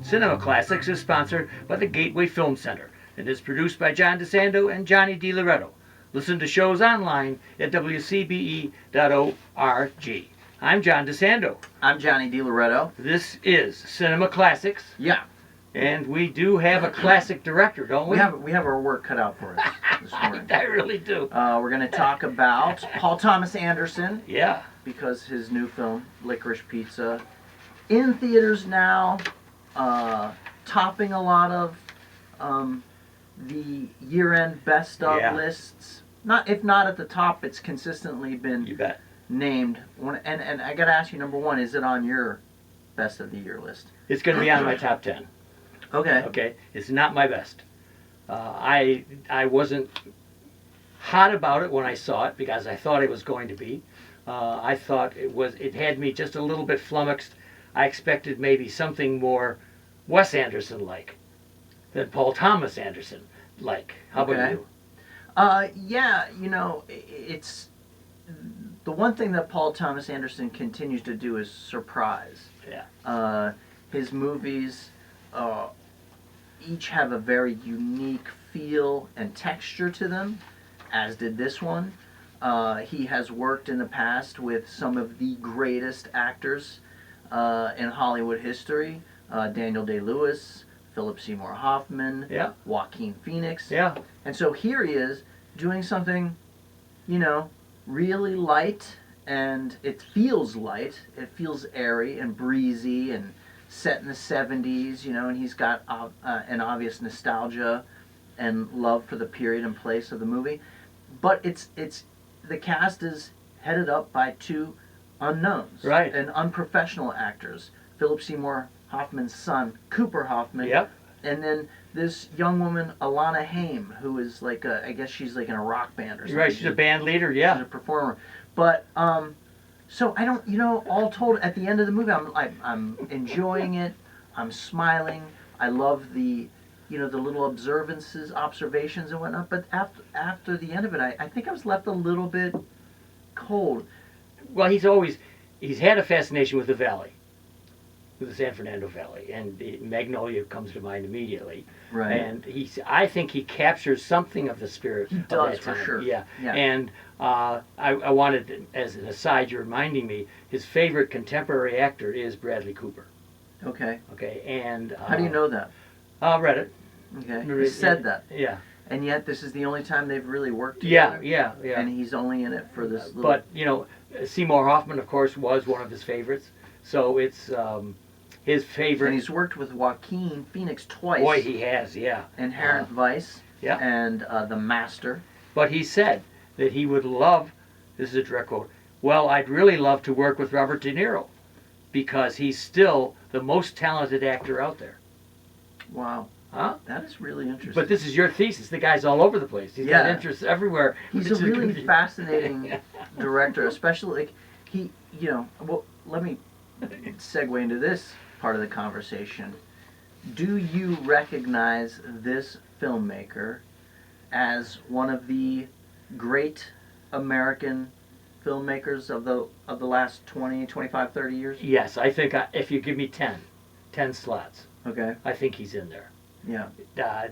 Cinema Classics is sponsored by the Gateway Film Center and is produced by John DeSando and Johnny DiLoretto. Listen to shows online at wcbe.org. I'm John DeSando. I'm Johnny DiLoretto. This is Cinema Classics. Yeah. And we do have a classic director, don't we? We have our work cut out for us this morning. I really do. We're going to talk about Paul Thomas Anderson. Yeah. Because his new film, Licorice Pizza, in theaters now, topping a lot of the year-end best of lists. If not at the top, it's consistently been named. And I got to ask you, number one, is it on your best of the year list? It's going to be on my top 10. Okay. Okay. It's not my best. I wasn't hot about it when I saw it because I thought it was going to be. I thought it had me just a little bit flummoxed. I expected maybe something more Wes Anderson-like than Paul Thomas Anderson-like. How about you? Yeah, it's the one thing that Paul Thomas Anderson continues to do is surprise. Yeah. His movies each have a very unique feel and texture to them, as did this one. He has worked in the past with some of the greatest actors in Hollywood history. Daniel Day-Lewis, Philip Seymour Hoffman, Joaquin Phoenix. Yeah. And so here he is doing something, really light, and it feels light. It feels airy and breezy and set in the 70s, and he's got an obvious nostalgia and love for the period and place of the movie. But the cast is headed up by two unknowns, right, and unprofessional actors. Philip Seymour Hoffman's son, Cooper Hoffman, and then this young woman, Alana Haim, who is like I guess she's like in a rock band or something. Right, she's a band leader, yeah. She's a performer. But so I don't, all told, at the end of the movie, I'm enjoying it. I'm smiling. I love the little observations and whatnot. But after the end of it, I think I was left a little bit cold. Well, he's had a fascination with the valley, with the San Fernando Valley, and Magnolia comes to mind immediately. Right. And I think he captures something of the spirit of that time. For sure. Yeah. And I wanted, as an aside, you're reminding me, his favorite contemporary actor is Bradley Cooper. Okay. Okay. And how do you know that? Read it. Okay. He said that. Yeah. And yet this is the only time they've really worked together. Yeah. And he's only in it for this little... But, Seymour Hoffman, of course, was one of his favorites. So it's his favorite. And he's worked with Joaquin Phoenix twice. Boy, he has, yeah. Inherent Vice. Yeah. And The Master. But he said that he would love, this is a direct quote, well, I'd really love to work with Robert De Niro because he's still the most talented actor out there. Wow. Huh? That is really interesting. But this is your thesis. The guy's all over the place. He's got interests everywhere. He's a really fascinating director, especially well, let me segue into this part of the conversation. Do you recognize this filmmaker as one of the great American filmmakers of the last 20, 25, 30 years? Yes, I think if you give me 10 slots, okay, I think he's in there. Yeah.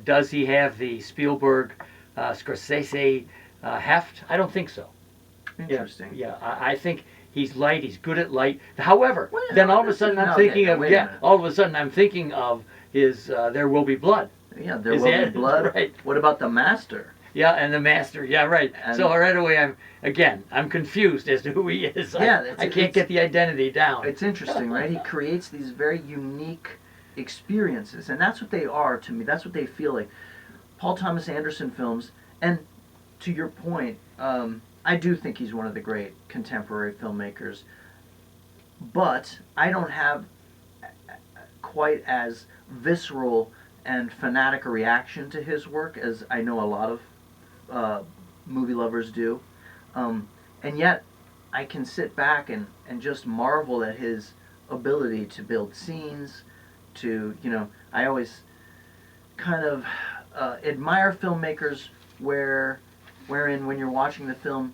Does he have the Spielberg, Scorsese heft? I don't think so. Interesting. Yeah, I think he's light. He's good at light. However, then all of a sudden I'm thinking of his There Will Be Blood. Yeah, There Will Be Blood. Right. What about The Master? Yeah, and The Master. Yeah, right. So right away I'm confused as to who he is. I can't get the identity down. It's interesting, right? He creates these very unique experiences, and that's what they are to me. That's what they feel like. Paul Thomas Anderson films, and to your point, I do think he's one of the great contemporary filmmakers, but I don't have quite as visceral and fanatic a reaction to his work as I know a lot of movie lovers do, and yet I can sit back and just marvel at his ability to build scenes, I always kind of admire filmmakers wherein when you're watching the film,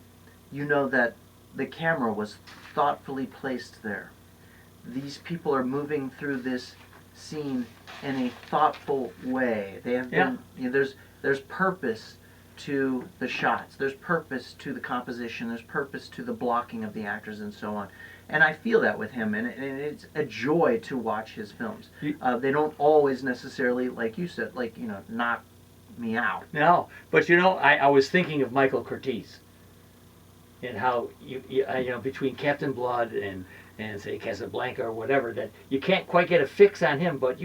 you know that the camera was thoughtfully placed there. These people are moving through this seen in a thoughtful way. They have been, there's purpose to the shots. There's purpose to the composition. There's purpose to the blocking of the actors and so on. And I feel that with him, and it's a joy to watch his films. They don't always necessarily, like you said, knock me out. No, but I was thinking of Michael Curtiz and how between Captain Blood and say Casablanca or whatever, that you can't quite get a fix on him, but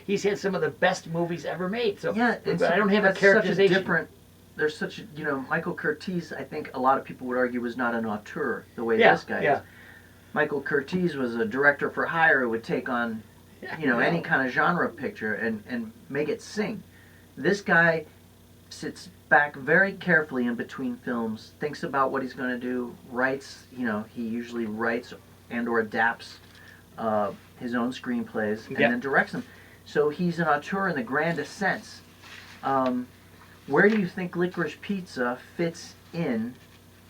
he's had some of the best movies ever made. So yeah, I don't have a characterization. There's such Michael Curtiz, I think a lot of people would argue, was not an auteur the way this guy is. Michael Curtiz was a director for hire who would take on any kind of genre picture and make it sing. This guy sits back very carefully in between films, thinks about what he's going to do, writes, he usually writes and or adapts his own screenplays and then directs them. So he's an auteur in the grandest sense. Where do you think Licorice Pizza fits in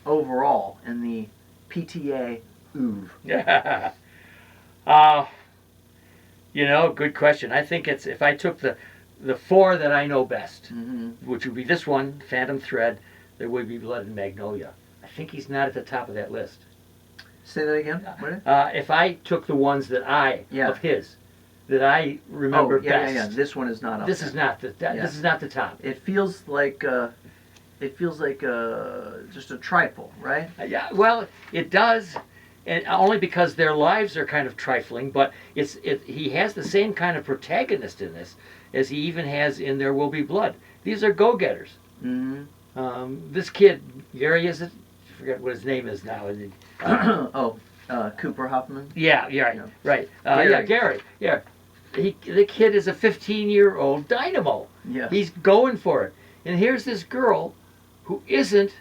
overall in the PTA oeuvre? Good question. I think if I took the four that I know best, which would be this one, Phantom Thread, There Would Be Blood and Magnolia. I think he's not at the top of that list. Say that again? If I took the ones that of his, that I remember best. Yeah. This one is not up. This is not the top. It feels like just a trifle, right? Yeah. Well, it does, and only because their lives are kind of trifling. But he has the same kind of protagonist in this as he even has in There Will Be Blood. These are go-getters. Mm-hmm. This kid, Gary, is it? I forget what his name is now. Cooper Hoffman. Yeah, right. Gary. Yeah, the kid is a 15-year-old dynamo. Yeah, he's going for it. And here's this girl who isn't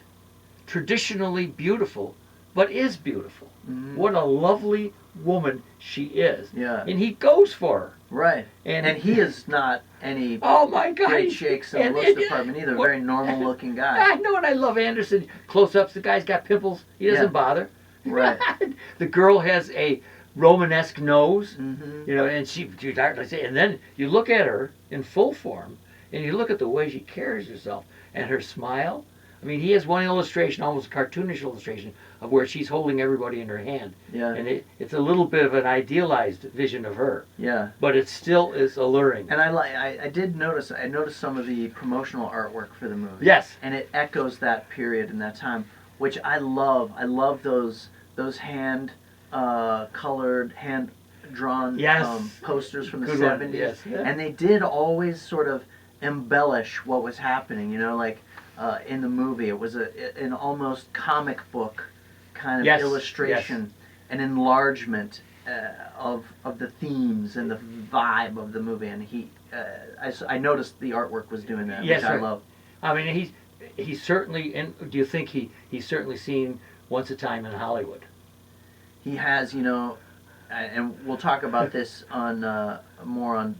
traditionally beautiful, but is beautiful. Mm-hmm. What a lovely woman she is. Yeah, and he goes for her. Right, and he is not any great shakes in the looks department either. Very normal-looking guy. I know, and I love Anderson. Close-ups, the guy's got pimples. He doesn't bother. Right. The girl has a Romanesque nose, mm-hmm. And then you look at her in full form, and you look at the way she carries herself and her smile. I mean, he has one illustration, almost a cartoonish illustration, of where she's holding everybody in her hand. Yeah. And it's a little bit of an idealized vision of her. Yeah. But it still is alluring. And I noticed some of the promotional artwork for the movie. Yes. And it echoes that period and that time, which I love. I love those hand colored, hand drawn posters from the 70s. Yes. Yeah. And they did always sort of embellish what was happening, in the movie. It was an almost comic book kind of illustration, an enlargement of the themes and the vibe of the movie. And I noticed the artwork was doing that, which I love. I mean, he's certainly, and do you think he's certainly seen Once a Time in Hollywood? He has, and we'll talk about this more on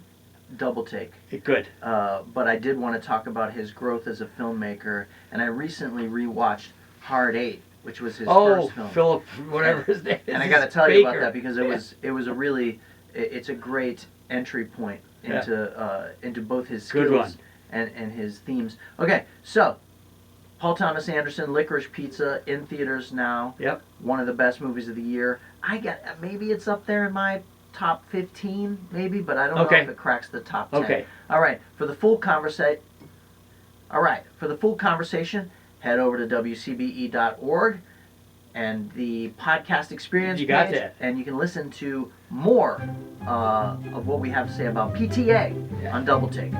Double Take. Good. But I did want to talk about his growth as a filmmaker, and I recently rewatched Hard Eight, which was his first film. Philip, whatever his name is. And I got to tell you about that because it's a great entry point into both his skills and his themes. Okay, so Paul Thomas Anderson, Licorice Pizza, in theaters now. Yep. One of the best movies of the year. Maybe it's up there in my top 15, maybe, but I don't know if it cracks the top 10. Okay. All right. For the full conversation, head over to wcbe.org and the podcast experience You got page, that. and you can listen to more of what we have to say about PTA on Double Take.